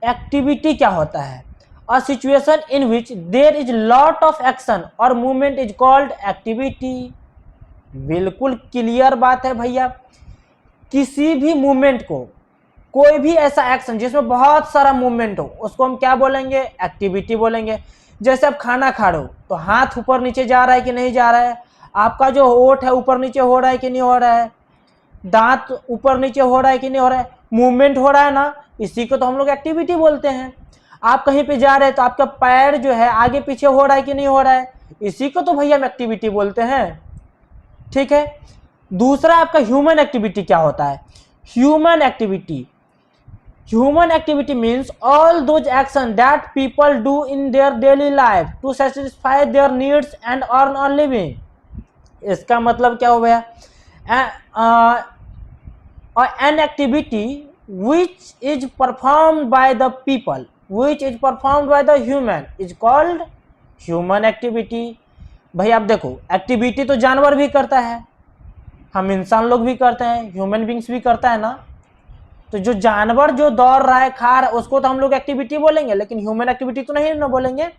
Activity क्या होता है? A situation in which there is lot of action और मूवमेंट इज कॉल्ड एक्टिविटी। बिल्कुल क्लियर बात है भैया। किसी भी मूवमेंट को, कोई भी ऐसा एक्शन जिसमें बहुत सारा मूवमेंट हो, उसको हम क्या बोलेंगे? एक्टिविटी बोलेंगे। जैसे आप खाना खा रहे हो तो हाथ ऊपर नीचे जा रहा है कि नहीं जा रहा है, आपका जो होठ है ऊपर नीचे हो रहा है कि नहीं हो रहा है, दांत ऊपर नीचे हो रहा है कि नहीं हो रहा है, मूवमेंट हो रहा है ना, इसी को तो हम लोग एक्टिविटी बोलते हैं। आप कहीं पे जा रहे हैं तो आपका पैर जो है आगे पीछे हो रहा है कि नहीं हो रहा है, इसी को तो भैया हम एक्टिविटी बोलते हैं। ठीक है। दूसरा आपका ह्यूमन एक्टिविटी क्या होता है? Human activity means all those action that people do in their daily life to satisfy their needs and earn a living. इसका मतलब क्या हो गया? An activity which is performed by the people, which is performed by the human is called human activity। भाई आप देखो, activity तो जानवर भी करता है, हम इंसान लोग भी करते हैं, ह्यूमन बींग्स भी करता है ना। तो जो जानवर जो दौड़ रहा है, खा रहा है, उसको तो हम लोग एक्टिविटी बोलेंगे, लेकिन ह्यूमन एक्टिविटी तो नहीं ना बोलेंगे।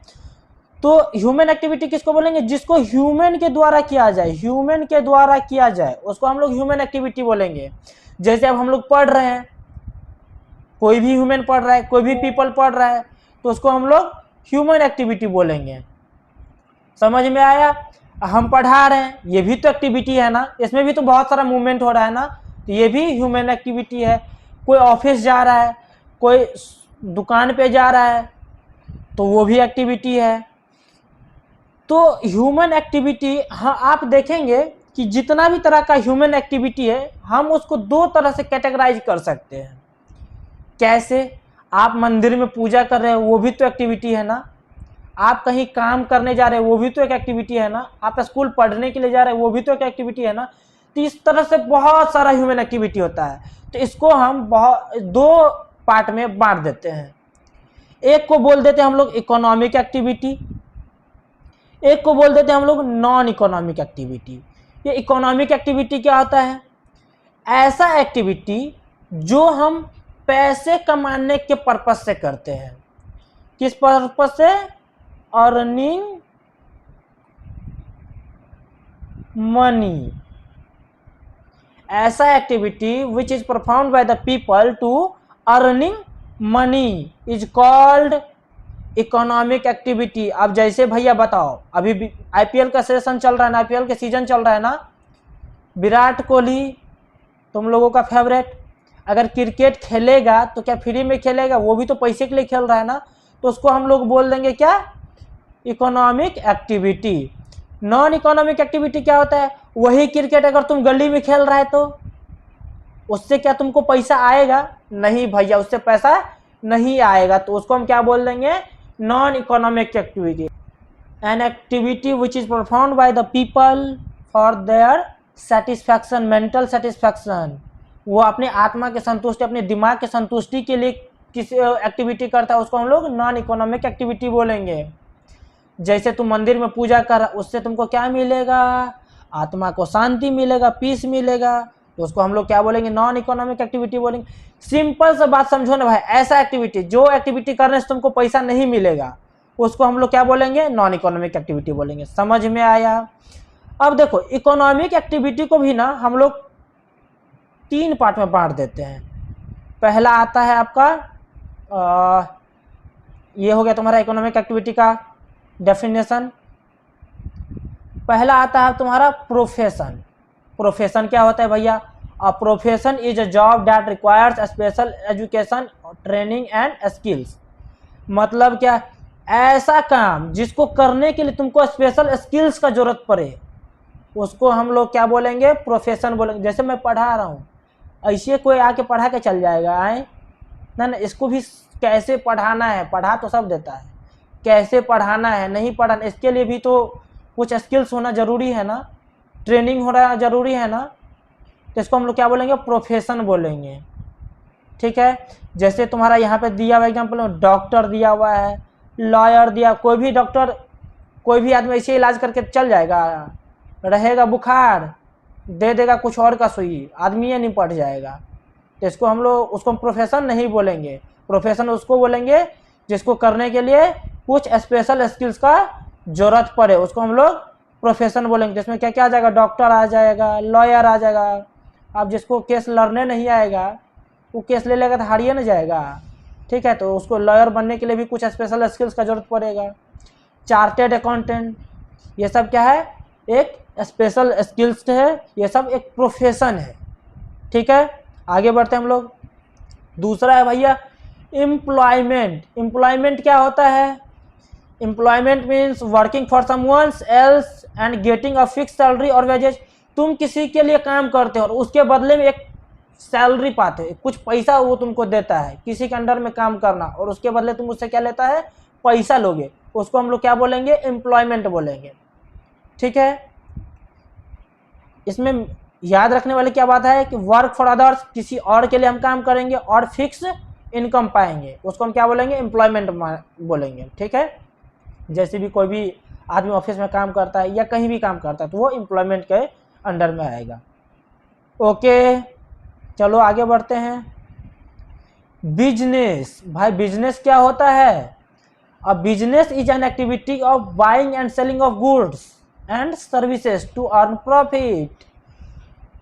तो ह्यूमन एक्टिविटी किसको बोलेंगे? जिसको ह्यूमन के द्वारा किया जाए, ह्यूमन के द्वारा किया जाए उसको हम लोग ह्यूमन एक्टिविटी बोलेंगे। जैसे अब हम लोग पढ़ रहे हैं, कोई भी ह्यूमन पढ़ रहा है, कोई भी पीपल पढ़ रहा है, तो उसको हम लोग ह्यूमन एक्टिविटी बोलेंगे। समझ में आया? हम पढ़ा रहे हैं, ये भी तो एक्टिविटी है ना, इसमें भी तो बहुत सारा मूवमेंट हो रहा है ना, तो ये भी ह्यूमन एक्टिविटी है। कोई ऑफिस जा रहा है, कोई दुकान पे जा रहा है, तो वो भी एक्टिविटी है। तो ह्यूमन एक्टिविटी, हाँ, आप देखेंगे कि जितना भी तरह का ह्यूमन एक्टिविटी है, हम उसको दो तरह से कैटेगराइज कर सकते हैं। कैसे? आप मंदिर में पूजा कर रहे हैं, वो भी तो एक्टिविटी है ना। आप कहीं काम करने जा रहे हैं, वो भी तो एक एक्टिविटी है ना। आप स्कूल पढ़ने के लिए जा रहे हैं, वो भी तो एक एक्टिविटी है ना। तो इस तरह से बहुत सारा ह्यूमन एक्टिविटी होता है। तो इसको हम दो पार्ट में बांट देते हैं। एक को बोल देते हैं हम लोग इकोनॉमिक एक्टिविटी, एक को बोल देते हैं हम लोग नॉन इकोनॉमिक एक्टिविटी। ये इकोनॉमिक एक्टिविटी क्या होता है? ऐसा एक्टिविटी जो हम पैसे कमाने के पर्पस से करते हैं। किस पर्पस से? Earning money. ऐसा activity which is performed by the people to earning money is called economic activity. अब जैसे भैया बताओ, अभी आईपीएल का सेशन चल रहा है ना, आईपीएल के सीजन चल रहा है ना। विराट कोहली तुम लोगों का फेवरेट, अगर क्रिकेट खेलेगा तो क्या फ्री में खेलेगा? वो भी तो पैसे के लिए खेल रहा है ना। तो उसको हम लोग बोल देंगे क्या? Economic activity. Non economic activity क्या होता है? वही क्रिकेट अगर तुम गली में खेल रहा है तो उससे क्या तुमको पैसा आएगा? नहीं भैया, उससे पैसा नहीं आएगा। तो उसको हम क्या बोल देंगे? Non economic activity. An activity which is performed by the people for their satisfaction, mental satisfaction. वो अपने आत्मा के संतुष्टि, अपने दिमाग के संतुष्टि के लिए किसी एक्टिविटी करता है, उसको हम लोग नॉन इकोनॉमिक एक्टिविटी बोलेंगे। जैसे तुम मंदिर में पूजा कर, उससे तुमको क्या मिलेगा? आत्मा को शांति मिलेगा, पीस मिलेगा। तो उसको हम लोग क्या बोलेंगे? नॉन इकोनॉमिक एक्टिविटी बोलेंगे। सिंपल सा बात समझो ना भाई, ऐसा एक्टिविटी जो एक्टिविटी करने से तुमको पैसा नहीं मिलेगा, उसको हम लोग क्या बोलेंगे? नॉन इकोनॉमिक एक्टिविटी बोलेंगे। समझ में आया? अब देखो, इकोनॉमिक एक्टिविटी को भी ना हम लोग तीन पार्ट में बांट देते हैं। पहला आता है आपका ये हो गया तुम्हारा इकोनॉमिक एक्टिविटी का डेफिनेशन। पहला आता है तुम्हारा प्रोफेशन। प्रोफेशन क्या होता है भैया? A profession is a job that requires special education, training and skills. मतलब क्या? ऐसा काम जिसको करने के लिए तुमको स्पेशल स्किल्स का जरूरत पड़े, उसको हम लोग क्या बोलेंगे? प्रोफेशन बोलेंगे। जैसे मैं पढ़ा रहा हूँ, ऐसे कोई आके पढ़ा के चल जाएगा? आए ना, इसको भी कैसे पढ़ाना है, पढ़ा तो सब देता है, कैसे पढ़ाना है, नहीं पढ़ाना, इसके लिए भी तो कुछ स्किल्स होना जरूरी है ना, ट्रेनिंग होना जरूरी है ना। तो इसको हम लोग क्या बोलेंगे? प्रोफेशन बोलेंगे। ठीक है। जैसे तुम्हारा यहाँ पे दिया हुआ एग्जाम्पल, डॉक्टर दिया हुआ है, लॉयर दिया, कोई भी डॉक्टर, कोई भी आदमी ऐसे इलाज करके चल जाएगा? रहेगा बुखार, दे देगा कुछ और का सुई, आदमी ये नहीं पढ़ जाएगा। तो इसको हम लोग उसको हम प्रोफेशन नहीं बोलेंगे। प्रोफेशन उसको बोलेंगे जिसको करने के लिए कुछ स्पेशल स्किल्स का जरूरत पड़े, उसको हम लोग प्रोफेशन बोलेंगे। जिसमें क्या क्या आ जाएगा, डॉक्टर आ जाएगा, लॉयर आ जाएगा। अब जिसको केस लड़ने नहीं आएगा वो केस ले लेगा तो हारिए ना जाएगा, ठीक है, तो उसको लॉयर बनने के लिए भी कुछ स्पेशल स्किल्स का जरूरत पड़ेगा। चार्टेड अकाउंटेंट, ये सब क्या है, एक स्पेशल स्किल्स है, ये सब एक प्रोफेशन है, ठीक है। आगे बढ़ते हैं हम लोग। दूसरा है भैया एम्प्लॉयमेंट। एम्प्लॉयमेंट क्या होता है, employment means working for someone else and getting a fix salary और वेजेज। तुम किसी के लिए काम करते हो और उसके बदले में एक सैलरी पाते हो, कुछ पैसा वो तुमको देता है, किसी के अंडर में काम करना और उसके बदले तुम उससे क्या लेता है, पैसा लोगे, उसको हम लोग क्या बोलेंगे, एम्प्लॉयमेंट बोलेंगे, ठीक है। इसमें याद रखने वाली क्या बात है कि वर्क फॉर अदर्स, किसी और के लिए हम काम करेंगे और फिक्स इनकम पाएंगे, उसको हम क्या बोलेंगे, एम्प्लॉयमेंट बोलेंगे, ठीक है। जैसे भी कोई भी आदमी ऑफिस में काम करता है या कहीं भी काम करता है तो वो एम्प्लॉयमेंट के अंडर में आएगा। ओके, चलो आगे बढ़ते हैं। बिजनेस, भाई बिजनेस क्या होता है, a business is an activity of buying and selling of goods and services to earn profit.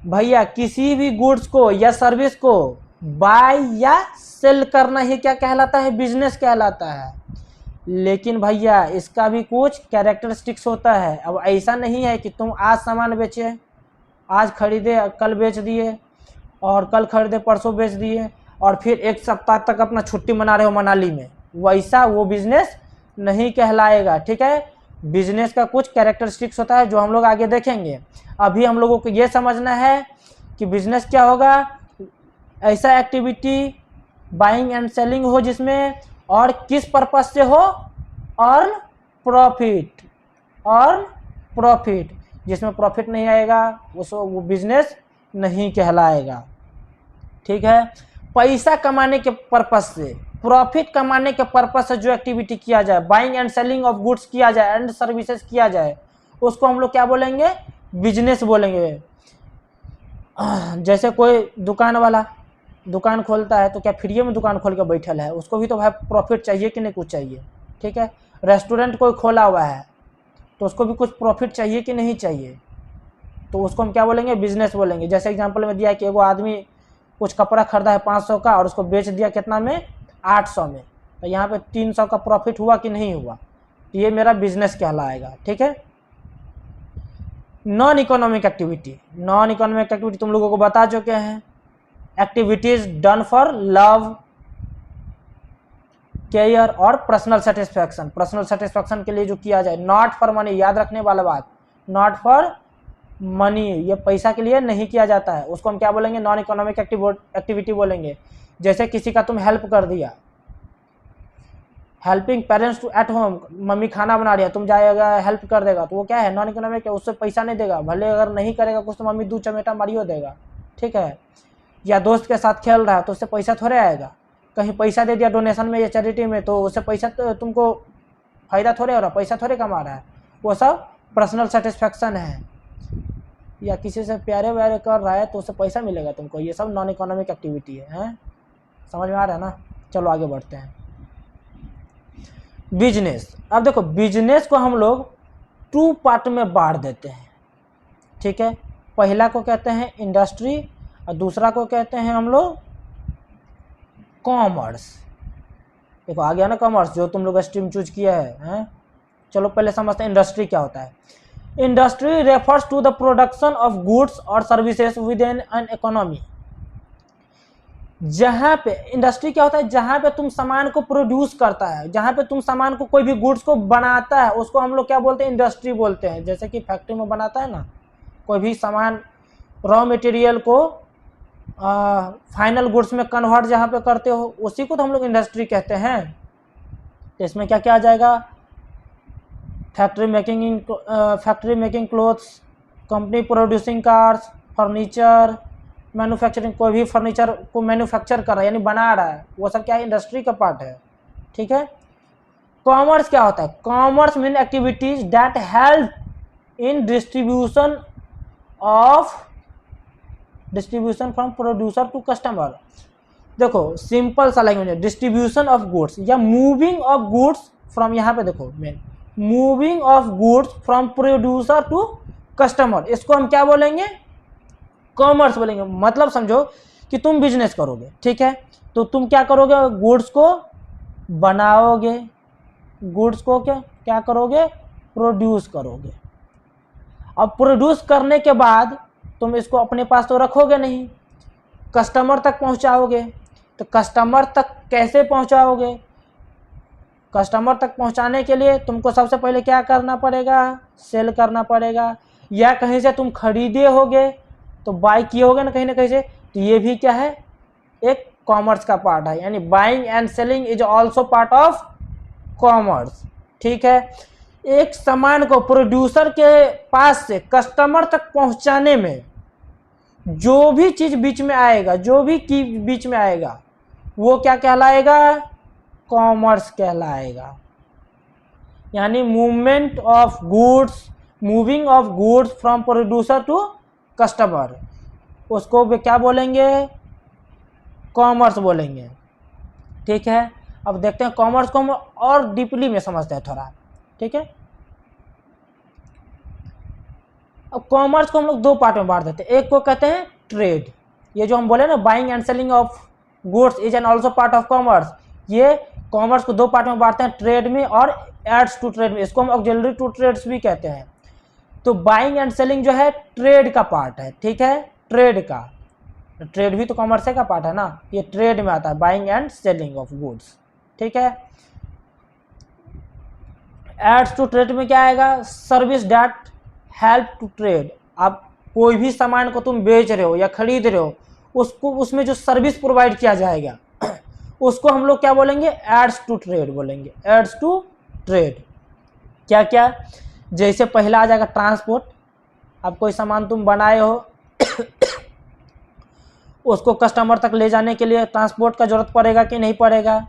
भैया किसी भी गुड्स को या सर्विस को बाय या सेल करना ही क्या कहलाता है, बिजनेस कहलाता है। लेकिन भैया इसका भी कुछ कैरेक्टरिस्टिक्स होता है। अब ऐसा नहीं है कि तुम आज सामान बेचे, आज खरीदे कल बेच दिए, और कल खरीदे परसों बेच दिए, और फिर एक सप्ताह तक अपना छुट्टी मना रहे हो मनाली में, वैसा वो बिजनेस नहीं कहलाएगा, ठीक है। बिजनेस का कुछ कैरेक्टरिस्टिक्स होता है जो हम लोग आगे देखेंगे। अभी हम लोगों को ये समझना है कि बिजनेस क्या होगा, ऐसा एक्टिविटी बाइंग एंड सेलिंग हो जिसमें और किस पर्पस से हो, अर्न प्रॉफिट, अर्न प्रॉफिट। जिसमें प्रॉफिट नहीं आएगा वो बिजनेस नहीं कहलाएगा, ठीक है। पैसा कमाने के पर्पस से, प्रॉफिट कमाने के पर्पस से जो एक्टिविटी किया जाए, buying and selling of goods किया जाए एंड सर्विसेज किया जाए, उसको हम लोग क्या बोलेंगे, बिजनेस बोलेंगे। जैसे कोई दुकान वाला दुकान खोलता है तो क्या फ्री में दुकान खोल के बैठल है, उसको भी तो भाई प्रॉफिट चाहिए कि नहीं, कुछ चाहिए, ठीक है। रेस्टोरेंट कोई खोला हुआ है तो उसको भी कुछ प्रॉफिट चाहिए कि नहीं चाहिए, तो उसको हम क्या बोलेंगे, बिजनेस बोलेंगे। जैसे एग्जांपल में दिया है कि वो आदमी कुछ कपड़ा खरीदा है 500 का और उसको बेच दिया कितना में, 800 में, तो यहाँ पे 300 का प्रॉफिट हुआ कि नहीं हुआ, तो ये मेरा बिजनेस कहलाएगा, ठीक है। Non economic activity, non economic activity तुम लोगों को बता चुके हैं, activities done for love, care और पर्सनल सेटिस्फैक्शन। पर्सनल सेटिस्फैक्शन के लिए जो किया जाए, नॉट फॉर मनी, याद रखने वाला बात, नॉट फॉर मनी, ये पैसा के लिए नहीं किया जाता है, उसको हम क्या बोलेंगे, नॉन इकोनॉमिक एक्टिविटी बोलेंगे। जैसे किसी का तुम हेल्प कर दिया, helping parents to at home, mummy खाना बना रही है, तुम जाएगा हेल्प कर देगा, तो वो क्या है, नॉन इकोनॉमिक है, उससे पैसा नहीं देगा, भले अगर नहीं करेगा कुछ तो मम्मी 2 चमेटा मारियो देगा, ठीक है। या दोस्त के साथ खेल रहा है तो उससे पैसा थोड़े आएगा, कहीं पैसा दे दिया डोनेशन में या चैरिटी में तो उससे पैसा तो तुमको फायदा थोड़े हो रहा, पैसा थोड़े कमा रहा है, वो सब पर्सनल सेटिस्फैक्शन है। या किसी से प्यारे व्यारे कर रहा है तो उससे पैसा मिलेगा तुमको, ये सब नॉन इकोनॉमिक एक्टिविटी है, समझ में आ रहा है ना। चलो आगे बढ़ते हैं। बिजनेस, अब देखो बिजनेस को हम लोग 2 पार्ट में बांट देते हैं, ठीक है। पहला को कहते हैं इंडस्ट्री और दूसरा को कहते हैं हम लोग कॉमर्स। देखो आ गया ना कॉमर्स, जो तुम लोग स्ट्रीम चूज किया है। चलो पहले समझते हैं इंडस्ट्री क्या होता है। Industry refers to the production of goods और services within an economy. जहां पे इंडस्ट्री क्या होता है, जहां पे तुम सामान को प्रोड्यूस करता है, जहां पे तुम सामान को कोई भी गुड्स को बनाता है, उसको हम लोग क्या बोलते हैं, इंडस्ट्री बोलते हैं। जैसे कि फैक्ट्री में बनाता है ना कोई भी सामान, रॉ मटेरियल को फाइनल गुड्स में कन्वर्ट जहाँ पे करते हो, उसी को तो हम लोग इंडस्ट्री कहते हैं। तो इसमें क्या क्या आ जाएगा, factory making clothes, company producing cars, furniture manufacturing, कोई भी फर्नीचर को मैन्युफैक्चर कर रहा है यानी बना रहा है, वो सब क्या है, इंडस्ट्री का पार्ट है, ठीक है। कॉमर्स क्या होता है, commerce mean activities that help in distribution of distribution from producer to customer. देखो सिंपल सा लैंग्वेज है, डिस्ट्रीब्यूशन ऑफ गुड्स या मूविंग ऑफ गुड्स फ्रॉम, यहाँ पे देखो मेन, moving of goods from producer to customer, इसको हम क्या बोलेंगे, कॉमर्स बोलेंगे। मतलब समझो कि तुम बिजनेस करोगे, ठीक है, तो तुम क्या करोगे, गुड्स को बनाओगे, गुड्स को क्या करोगे, प्रोड्यूस करोगे। अब प्रोड्यूस करने के बाद तुम इसको अपने पास तो रखोगे नहीं, कस्टमर तक पहुंचाओगे। तो कस्टमर तक कैसे पहुंचाओगे, कस्टमर तक पहुंचाने के लिए तुमको सबसे पहले क्या करना पड़ेगा, सेल करना पड़ेगा, या कहीं से तुम खरीदे होगे तो बाय किए होगे ना कहीं से, तो ये भी क्या है, एक कॉमर्स का पार्ट है। यानी buying and selling is also part of commerce, ठीक है। एक सामान को प्रोड्यूसर के पास से कस्टमर तक पहुंचाने में जो भी चीज बीच में आएगा, जो भी की बीच में आएगा, वो क्या कहलाएगा, कॉमर्स कहलाएगा। यानी movement of goods, moving of goods from producer to customer, उसको क्या बोलेंगे, कॉमर्स बोलेंगे, ठीक है। अब देखते हैं कॉमर्स को हम और डीपली में समझते हैं थोड़ा, ठीक है। अब कॉमर्स को हम लोग दो पार्ट में बांट देते हैं, एक को कहते हैं ट्रेड, ये जो हम बोले ना buying and selling of goods is an also part of commerce, ये कॉमर्स को दो पार्ट में बांटते हैं, ट्रेड में और एड्स टू ट्रेड में, इसको हम ऑक्सिलरी टू ट्रेड्स भी कहते हैं। तो बाइंग एंड सेलिंग जो है ट्रेड का पार्ट है, ठीक है, ट्रेड का, ट्रेड भी तो कॉमर्स का पार्ट है ना, ये ट्रेड में आता है, buying and selling of goods, ठीक है। एड्स टू ट्रेड में क्या आएगा, service that help to trade. आप कोई भी सामान को तुम बेच रहे हो या खरीद रहे हो, उसको उसमें जो सर्विस प्रोवाइड किया जाएगा उसको हम लोग क्या बोलेंगे, एड्स टू ट्रेड बोलेंगे, एड्स टू ट्रेड। क्या क्या, जैसे पहला आ जाएगा ट्रांसपोर्ट, अब कोई सामान तुम बनाए हो उसको कस्टमर तक ले जाने के लिए ट्रांसपोर्ट का जरूरत पड़ेगा कि नहीं पड़ेगा,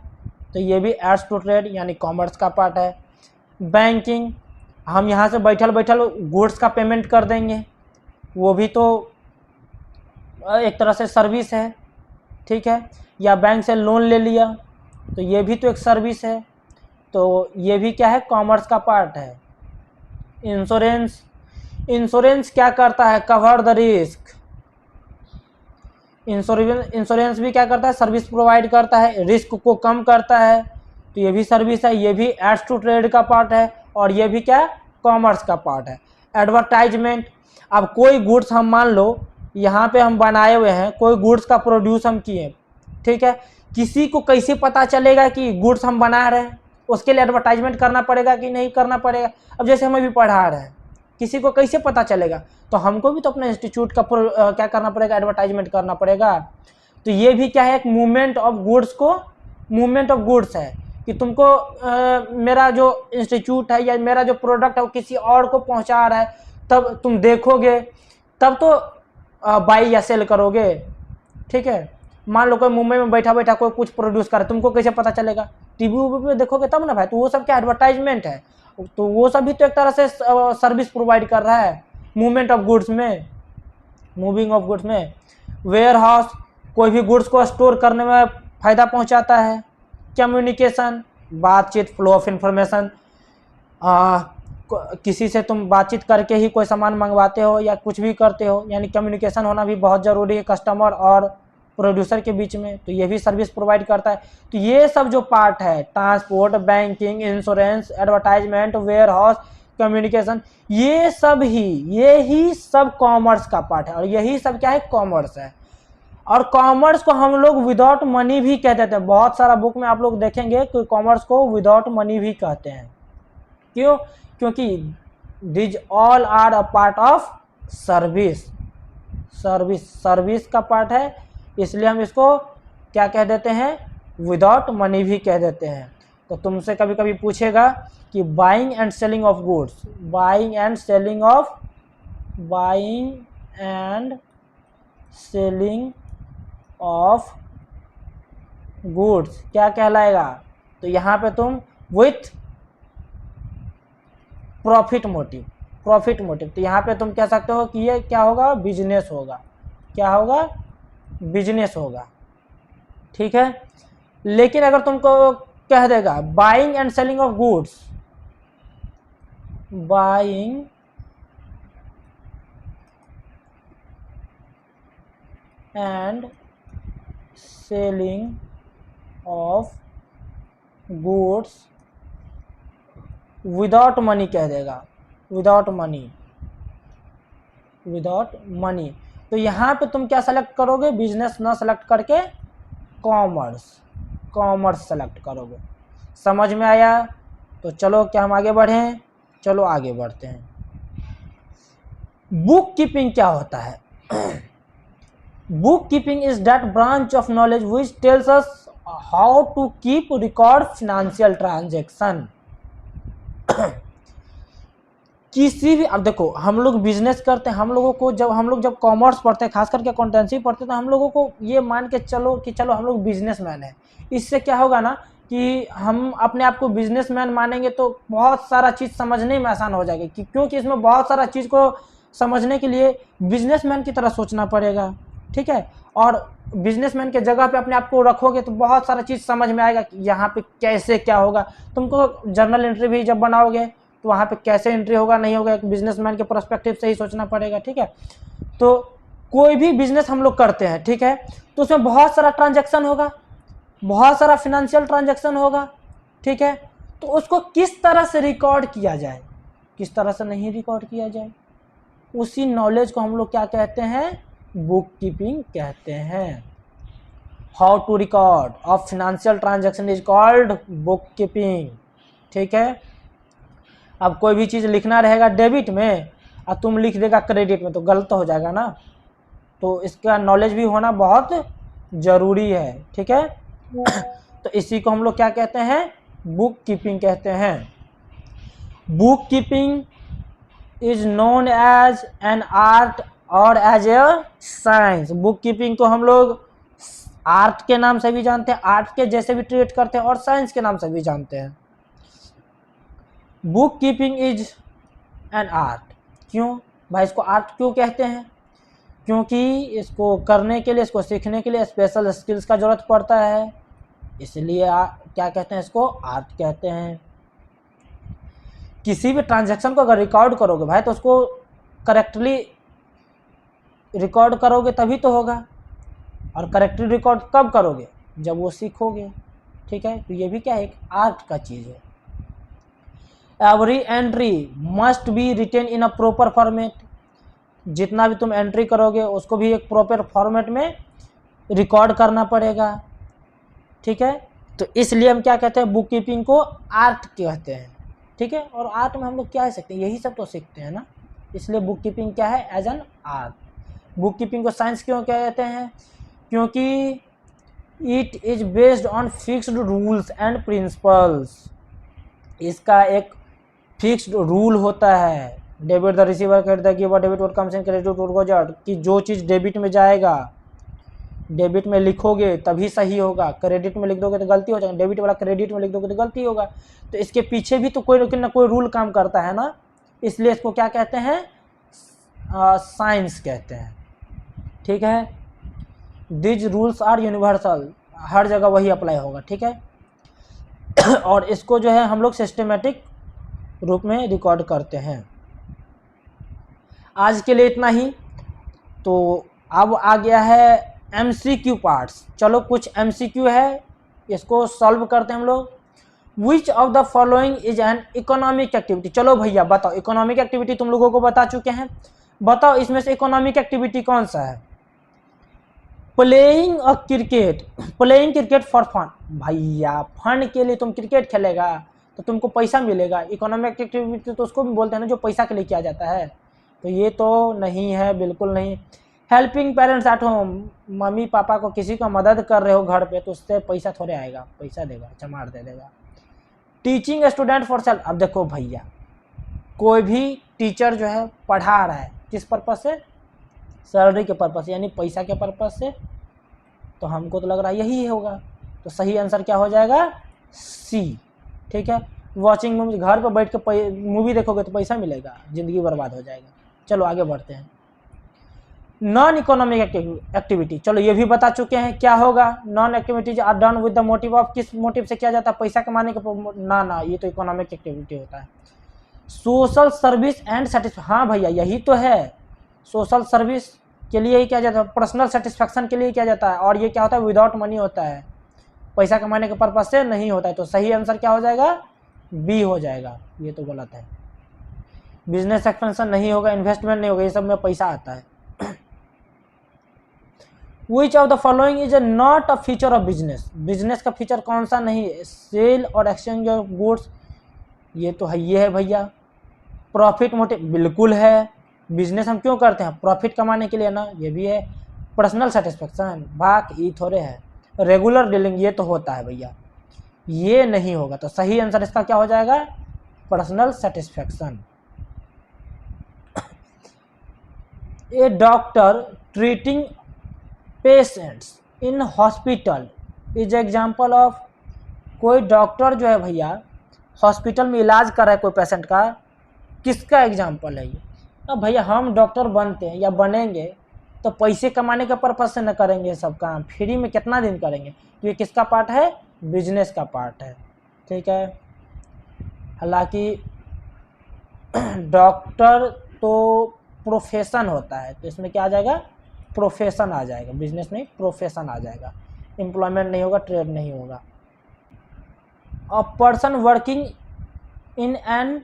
तो ये भी एड्स टू ट्रेड यानी कॉमर्स का पार्ट है। बैंकिंग, हम यहाँ से बैठल बैठल गुड्स का पेमेंट कर देंगे, वो भी तो एक तरह से सर्विस है, ठीक है। या बैंक से लोन ले लिया तो ये भी तो एक सर्विस है, तो ये भी क्या है, कॉमर्स का पार्ट है। इंश्योरेंस, इंश्योरेंस क्या करता है, कवर द रिस्क, इंश्योरेंस भी क्या करता है, सर्विस प्रोवाइड करता है, रिस्क को कम करता है, तो ये भी सर्विस है, ये भी एड्स टू ट्रेड का पार्ट है, और ये भी क्या, कॉमर्स का पार्ट है। एडवर्टाइजमेंट, अब कोई गुड्स हम मान लो यहाँ पे हम बनाए हुए हैं, कोई गुड्स का प्रोड्यूस हम किए, ठीक है, किसी को कैसे पता चलेगा कि गुड्स हम बना रहे हैं, उसके लिए एडवर्टाइजमेंट करना पड़ेगा कि नहीं करना पड़ेगा। अब जैसे हम अभी पढ़ा रहे हैं, किसी को कैसे पता चलेगा, तो हमको भी तो अपने इंस्टीट्यूट का क्या करना पड़ेगा, एडवर्टाइजमेंट करना पड़ेगा। तो ये भी क्या है, एक मूवमेंट ऑफ गुड्स को, मूवमेंट ऑफ गुड्स है कि तुमको मेरा जो इंस्टीट्यूट है या मेरा जो प्रोडक्ट है वो किसी और को पहुंचा रहा है, तब तुम देखोगे, तब तो बाई या सेल करोगे, ठीक है। मान लो कोई मुंबई में बैठा बैठा कोई कुछ प्रोड्यूस कर रहा है, तुमको कैसे पता चलेगा, टीवी पे देखोगे तब ना भाई, तो वो सब क्या एडवर्टाइजमेंट है, तो वो सब भी तो एक तरह से सर्विस प्रोवाइड कर रहा है मूवमेंट ऑफ गुड्स में, मूविंग ऑफ गुड्स में। वेयर हाउस, कोई भी गुड्स को स्टोर करने में फ़ायदा पहुंचाता है। कम्युनिकेशन, बातचीत, फ्लो ऑफ इंफॉर्मेशन, किसी से तुम बातचीत करके ही कोई सामान मंगवाते हो या कुछ भी करते हो, यानी कम्युनिकेशन होना भी बहुत ज़रूरी है कस्टमर और प्रोड्यूसर के बीच में, तो ये भी सर्विस प्रोवाइड करता है। तो ये सब जो पार्ट है, transport, banking, insurance, advertisement, warehouse, communication, ये ही सब कॉमर्स का पार्ट है, और यही सब क्या है, कॉमर्स है। और कॉमर्स को हम लोग विदाउट मनी भी कह देते हैं, बहुत सारा बुक में आप लोग देखेंगे कि कॉमर्स को विदाउट मनी भी कहते हैं। क्यों, क्योंकि these all are a part of service, service का पार्ट है, इसलिए हम इसको क्या कह देते हैं, विदाउट मनी भी कह देते हैं। तो तुमसे कभी कभी पूछेगा कि buying and selling of goods, buying and selling of goods क्या कहलाएगा, तो यहाँ पे तुम विथ प्रॉफिट मोटिव, तो यहाँ पे तुम कह सकते हो कि ये क्या होगा, बिजनेस होगा, क्या होगा, बिजनेस होगा, ठीक है। लेकिन अगर तुमको कह देगा buying and selling of goods, buying and selling of goods without money कह देगा, विदाउट मनी, विदाउट मनी, तो यहाँ पे तुम क्या सेलेक्ट करोगे, बिजनेस ना सेलेक्ट करके कॉमर्स, कॉमर्स सेलेक्ट करोगे। समझ में आया? तो चलो क्या हम आगे बढ़ें, चलो आगे बढ़ते हैं। बुक कीपिंग क्या होता है? Book keeping is that branch of knowledge which tells us how to keep record financial transaction. किसी भी, अब देखो हम लोग बिजनेस करते हैं, हम लोगों को जब कॉमर्स पढ़ते हैं, खास करके अकाउंटेंसी पढ़ते हैं, तो हम लोगों को ये मान के चलो कि चलो हम लोग बिजनेसमैन हैं। इससे क्या होगा ना कि हम अपने आप को बिजनेसमैन मानेंगे तो बहुत सारा चीज़ समझने में आसान हो जाएगी, क्योंकि इसमें बहुत सारा चीज़ को समझने के लिए बिजनेसमैन की तरह सोचना पड़ेगा, ठीक है। और बिजनेसमैन के जगह पे अपने आप को रखोगे तो बहुत सारा चीज़ समझ में आएगा कि यहाँ पे कैसे क्या होगा। तुमको जर्नल एंट्री भी जब बनाओगे तो वहाँ पे कैसे एंट्री होगा नहीं होगा, एक बिजनेसमैन के पर्सपेक्टिव से ही सोचना पड़ेगा, ठीक है। तो कोई भी बिजनेस हम लोग करते हैं, ठीक है, तो उसमें बहुत सारा ट्रांजैक्शन होगा, बहुत सारा फिनेंशियल ट्रांजैक्शन होगा, ठीक है। तो उसको किस तरह से रिकॉर्ड किया जाए, किस तरह से नहीं रिकॉर्ड किया जाए, उसी नॉलेज को हम लोग क्या कहते हैं, बुक कीपिंग कहते हैं। How to record of financial transaction is called book keeping, ठीक है। अब कोई भी चीज़ लिखना रहेगा डेबिट में और तुम लिख देगा क्रेडिट में तो गलत हो जाएगा ना, तो इसका नॉलेज भी होना बहुत ज़रूरी है, ठीक है। तो इसी को हम लोग क्या कहते हैं, बुक कीपिंग कहते हैं। Book keeping is known as an art और as a science. Book keeping को हम लोग आर्ट के नाम से भी जानते हैं, आर्ट के जैसे भी ट्रीट करते हैं, और साइंस के नाम से भी जानते हैं। Book keeping is an art, क्यों भाई इसको आर्ट क्यों कहते हैं? क्योंकि इसको करने के लिए, इसको सीखने के लिए स्पेशल स्किल्स का ज़रूरत पड़ता है, इसलिए क्या कहते हैं, इसको आर्ट कहते हैं। किसी भी ट्रांजैक्शन को अगर रिकॉर्ड करोगे भाई तो उसको करेक्टली रिकॉर्ड करोगे तभी तो होगा, और करेक्टली रिकॉर्ड कब करोगे, जब वो सीखोगे, ठीक है। तो ये भी क्या है, एक आर्ट का चीज़ है। Every entry must be written in a proper format, जितना भी तुम एंट्री करोगे उसको भी एक प्रॉपर फॉर्मेट में रिकॉर्ड करना पड़ेगा, ठीक है। तो इसलिए हम क्या कहते हैं, बुक कीपिंग को आर्ट कहते हैं, ठीक है। और आर्ट में हम लोग क्या सीखते हैं, यही सब तो सीखते हैं ना, इसलिए बुक कीपिंग क्या है, as an art. Book keeping को साइंस क्यों कहते हैं? क्योंकि it is based on fixed rules and principles. इसका एक फिक्स्ड रूल होता है, debit the receiver credit the giver, debit what comes in credit what goes out, कि जो चीज़ डेबिट में जाएगा, डेबिट में लिखोगे तभी सही होगा, क्रेडिट में लिख दोगे तो गलती हो जाएगी, डेबिट वाला क्रेडिट में लिख दोगे तो गलती होगा। तो इसके पीछे भी तो कोई ना कोई रूल काम करता है ना, इसलिए इसको क्या कहते हैं, साइंस कहते हैं, ठीक है। दिज रूल्स आर यूनिवर्सल, हर जगह वही अप्लाई होगा, ठीक है। और इसको जो है हम लोग सिस्टमेटिक रूप में रिकॉर्ड करते हैं। आज के लिए इतना ही। तो अब आ गया है MCQ पार्ट्स। चलो कुछ MCQ है, इसको सॉल्व करते हैं हम लोग। विच of the following is an economic activity. चलो भैया बताओ, इकोनॉमिक एक्टिविटी तुम लोगों को बता चुके हैं, बताओ इसमें से इकोनॉमिक एक्टिविटी कौन सा है? Playing a cricket, playing cricket for fun. भैया फन के लिए तुम क्रिकेट खेलेगा तो तुमको पैसा मिलेगा, इकोनॉमिक एक्टिविटी तो उसको भी बोलते हैं ना जो पैसा के लिए किया जाता है, तो ये तो नहीं है, बिल्कुल नहीं। Helping parents at home, mummy papa को किसी को मदद कर रहे हो घर पे तो उससे पैसा थोड़े आएगा, पैसा देगा, चमार दे देगा। टीचिंग स्टूडेंट फॉर सेल्फ, अब देखो भैया कोई भी टीचर जो है पढ़ा रहा है किस पर्पस से, सैलरी के पर्पस से, यानी पैसा के पर्पस से, तो हमको तो लग रहा है यही होगा, तो सही आंसर क्या हो जाएगा, सी, ठीक है। वॉचिंग मूवी, घर पर बैठ के मूवी देखोगे तो पैसा मिलेगा, ज़िंदगी बर्बाद हो जाएगा। चलो आगे बढ़ते हैं। नॉन इकोनॉमिक एक्टिविटी, चलो ये भी बता चुके हैं क्या होगा। Non activities are done with the motive of, किस मोटिव से किया जाता है, पैसा कमाने का, ना ये तो इकोनॉमिक एक्टिविटी होता है। सोशल सर्विस एंड सेटिस्फैक्शन, हाँ भैया यही तो है, सोशल सर्विस के लिए ही किया जाता है, पर्सनल सेटिस्फैक्शन के लिए किया जाता है, और ये क्या होता है विदाउट मनी होता है, पैसा कमाने के पर्पज से नहीं होता है। तो सही आंसर क्या हो जाएगा, बी हो जाएगा, ये तो गलत है। बिजनेस एक्सपेंशन नहीं होगा, इन्वेस्टमेंट नहीं होगा, ये सब में पैसा आता है। Which of the following is not a feature of business, business का फीचर कौन सा नहीं है, सेल और एक्सचेंज ऑफ गुड्स, ये तो है, ये है भैया। प्रॉफिट मोटिव, बिल्कुल है, बिजनेस हम क्यों करते हैं, प्रॉफिट कमाने के लिए ना, ये भी है। पर्सनल सेटिस्फेक्शन, बाकी थोड़े है। रेगुलर डीलिंग, ये तो होता है भैया, ये नहीं होगा। तो सही आंसर इसका क्या हो जाएगा, personal satisfaction. A doctor treating patients in hospital is example of, कोई डॉक्टर जो है भैया हॉस्पिटल में इलाज कर रहा है कोई पेशेंट का, किसका एग्जाम्पल है ये। अब भैया हम डॉक्टर बनते हैं या बनेंगे तो पैसे कमाने के पर्पज से न करेंगे सब काम, फ्री में कितना दिन करेंगे, तो ये किसका पार्ट है, बिजनेस का पार्ट है, ठीक है। हालांकि डॉक्टर तो प्रोफेशन होता है, तो इसमें क्या आ जाएगा, प्रोफेशन आ जाएगा, बिजनेस नहीं प्रोफेशन आ जाएगा, एम्प्लॉयमेंट नहीं होगा, ट्रेड नहीं होगा। A person working in an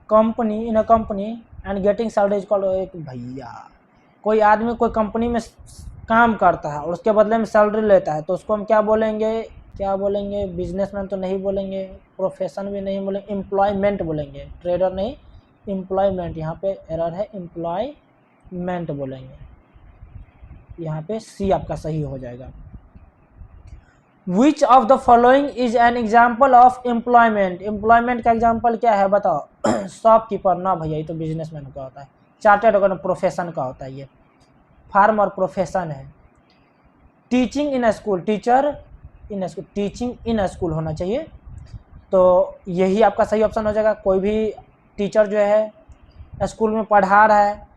company, in a company and getting salary is called, एक भैया कोई आदमी कोई कंपनी में काम करता है और उसके बदले में सैलरी लेता है, तो उसको हम क्या बोलेंगे, क्या बोलेंगे, बिजनेसमैन तो नहीं बोलेंगे, प्रोफेशन भी नहीं बोलेंगे, एम्प्लॉयमेंट बोलेंगे, ट्रेडर नहीं, एम्प्लॉयमेंट, यहाँ पे एरर है, एम्प्लॉयमेंट बोलेंगे, यहाँ पे सी आपका सही हो जाएगा। विच of the following is an example of employment, employment का एग्जाम्पल क्या है बताओ, शॉपकीपर, ना भैया ये तो बिजनेसमैन का होता है। चार्टर्ड अकाउंटेंट प्रोफेशन का होता है ये, फार्मर प्रोफेशन है। Teaching in school, teacher in school, teaching in school होना चाहिए, तो यही आपका सही ऑप्शन हो जाएगा। कोई भी टीचर जो है स्कूल में पढ़ा रहा है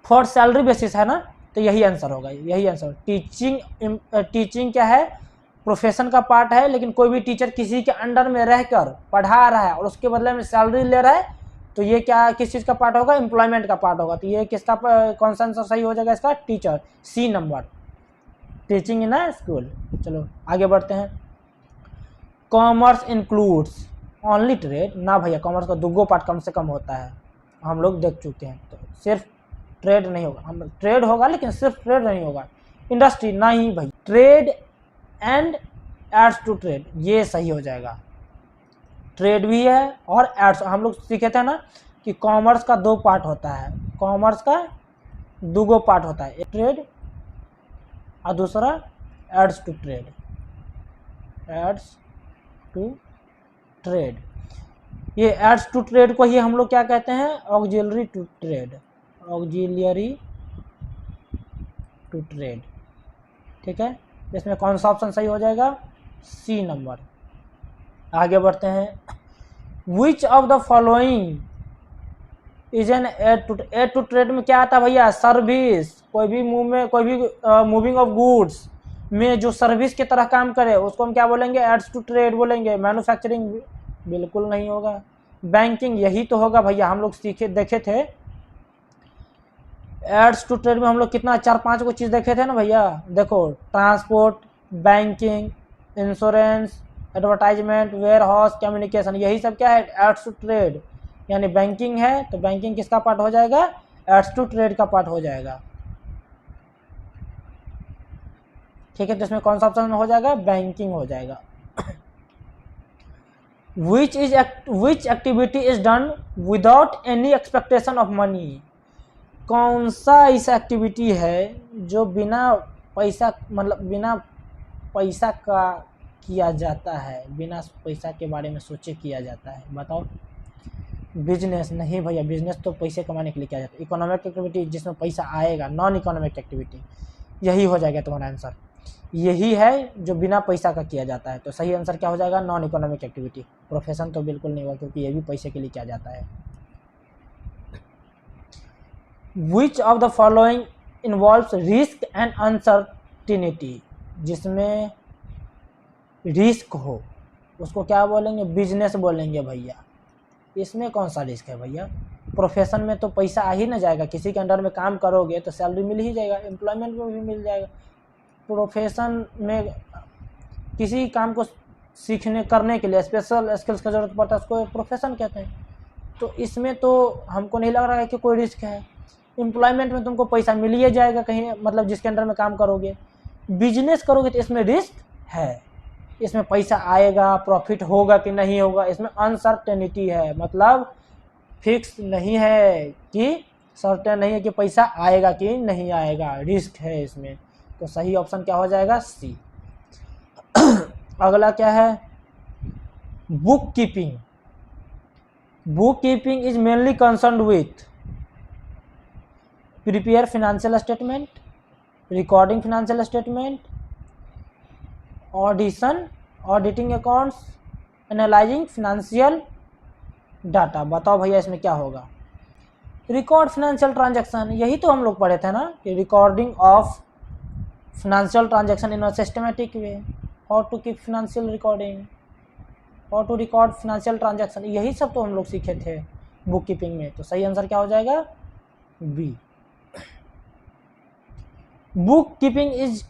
फॉर सैलरी बेसिस है ना, तो यही आंसर होगा, यही आंसर। टीचिंग क्या है, प्रोफेशन का पार्ट है, लेकिन कोई भी टीचर किसी के अंडर में रहकर पढ़ा रहा है और उसके बदले में सैलरी ले रहा है, तो ये क्या किस चीज़ का पार्ट होगा, एम्प्लॉयमेंट का पार्ट होगा। तो ये किसका कौन सा आंसर सही हो जाएगा इसका, teacher, C number, teaching in a school. चलो आगे बढ़ते हैं। कॉमर्स इंक्लूड्स ओनली ट्रेड, ना भैया कॉमर्स का दुगो पार्ट कम से कम होता है, हम लोग देख चुके हैं, तो सिर्फ ट्रेड नहीं होगा, हम ट्रेड होगा लेकिन सिर्फ ट्रेड नहीं होगा। इंडस्ट्री, ना ही भाई, trade and aids to trade, ये सही हो जाएगा। ट्रेड भी है और एड्स, हम लोग सीखे थे ना कि कॉमर्स का दो पार्ट होता है, कॉमर्स का दुगो पार्ट होता है, एक ट्रेड और दूसरा aids to trade, aids to trade. ये एड्स टू ट्रेड को ही हम लोग क्या कहते हैं, auxiliary to trade, auxiliary to trade, ठीक है। इसमें कौन सा ऑप्शन सही हो जाएगा, सी नंबर। आगे बढ़ते हैं। Which of the following is an aid to trade में क्या आता है भैया, सर्विस, कोई भी मूविंग ऑफ गुड्स में जो सर्विस की तरह काम करे उसको हम क्या बोलेंगे, एड्स टू ट्रेड बोलेंगे। मैन्युफैक्चरिंग बिल्कुल नहीं होगा। बैंकिंग, यही तो होगा भैया, हम लोग देखे थे एड्स टू ट्रेड में, हम लोग कितना 4-5 को चीज़ देखे थे ना भैया, देखो transport, banking, insurance, advertisement, warehouse, communication, यही सब क्या है, एड्स टू ट्रेड। यानी बैंकिंग है तो बैंकिंग किसका पार्ट हो जाएगा, एड्स टू ट्रेड का पार्ट हो जाएगा, ठीक है। तो इसमें कौन सा ऑप्शन हो जाएगा, बैंकिंग हो जाएगा। Which activity is done without any expectation of money, कौन सा ऐसा एक्टिविटी है जो बिना पैसा, मतलब बिना पैसा का किया जाता है, बिना पैसा के बारे में सोचे किया जाता है, बताओ। बिजनेस नहीं भैया, बिजनेस तो पैसे कमाने के लिए किया जाता है। इकोनॉमिक एक्टिविटी जिसमें पैसा आएगा, नॉन इकोनॉमिक एक्टिविटी, यही हो जाएगा तुम्हारा आंसर। यही है जो बिना पैसा का किया जाता है, तो सही आंसर क्या हो जाएगा, नॉन इकोनॉमिक एक्टिविटी। प्रोफेशन तो बिल्कुल नहीं होगा क्योंकि ये भी पैसे के लिए किया जाता है। Which of the following involves risk and uncertainty, जिसमें रिस्क हो उसको क्या बोलेंगे, बिजनेस बोलेंगे भैया। इसमें कौन सा रिस्क है भैया, प्रोफेशन में तो पैसा आ ही ना जाएगा, किसी के अंडर में काम करोगे तो सैलरी मिल ही जाएगा, एम्प्लॉयमेंट में भी मिल जाएगा। प्रोफेशन में किसी काम को सीखने करने के लिए स्पेशल स्किल्स का जरूरत पड़ता है, उसको प्रोफेशन कहते हैं। तो इसमें तो हमको नहीं लग रहा है कि कोई रिस्क है। एम्प्लॉयमेंट में तुमको पैसा मिल ही जाएगा कहीं, मतलब जिसके अंडर में काम करोगे। बिजनेस करोगे तो इसमें रिस्क है, इसमें पैसा आएगा, प्रॉफिट होगा कि नहीं होगा, इसमें अनसर्टेनिटी है, मतलब फिक्स नहीं है कि सर्टेन नहीं है कि पैसा आएगा कि नहीं आएगा, रिस्क है इसमें। तो सही ऑप्शन क्या हो जाएगा, सी। अगला क्या है, book keeping. Book keeping is mainly concerned with prepare financial statement, recording financial statement, auditing accounts, analysing financial data. बताओ भैया इसमें क्या होगा, रिकॉर्ड फाइनेंशियल ट्रांजैक्शन, यही तो हम लोग पढ़े थे ना कि recording of financial transaction in a systematic way, how to keep financial recording, how to record financial transaction, यही सब तो हम लोग सीखे थे बुक कीपिंग में। तो सही आंसर क्या हो जाएगा, B. Book keeping is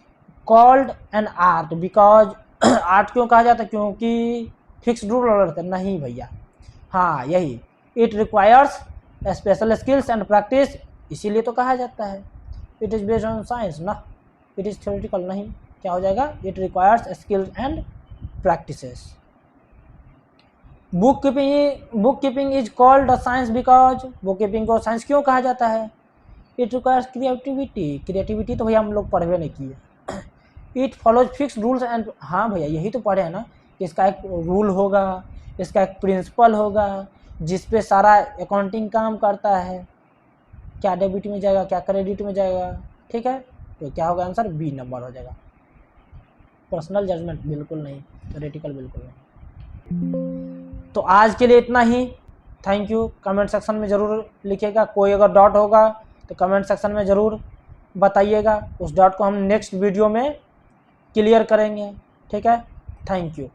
called an art because art क्यों कहा जाता है, क्योंकि फिक्स्ड रूल रहता है, नहीं भैया, हाँ यही, it requires special skills and practice, इसीलिए तो कहा जाता है। It is based on science ना, इट इज थ्योरेटिकल नहीं, क्या हो जाएगा, it requires skills and practices. Book keeping is called a science because, book keeping को साइंस क्यों कहा जाता है, इट रिक्वायर्स क्रिएटिविटी तो भैया हम लोग पढ़वे नहीं किए। It follows fix rules and, हाँ भैया यही तो पढ़े हैं ना, कि इसका एक रूल होगा, इसका एक प्रिंसिपल होगा, जिस पे सारा अकाउंटिंग काम करता है, क्या डेबिट में जाएगा, क्या क्रेडिट में जाएगा, ठीक है। तो क्या होगा आंसर, बी नंबर हो जाएगा। पर्सनल जजमेंट बिल्कुल नहीं, थ्योरेटिकल बिल्कुल नहीं। तो आज के लिए इतना ही, थैंक यू। कमेंट सेक्शन में ज़रूर लिखिएगा, कोई अगर डाउट होगा तो कमेंट सेक्शन में ज़रूर बताइएगा, उस डाउट को हम नेक्स्ट वीडियो में क्लियर करेंगे, ठीक है। Thank you.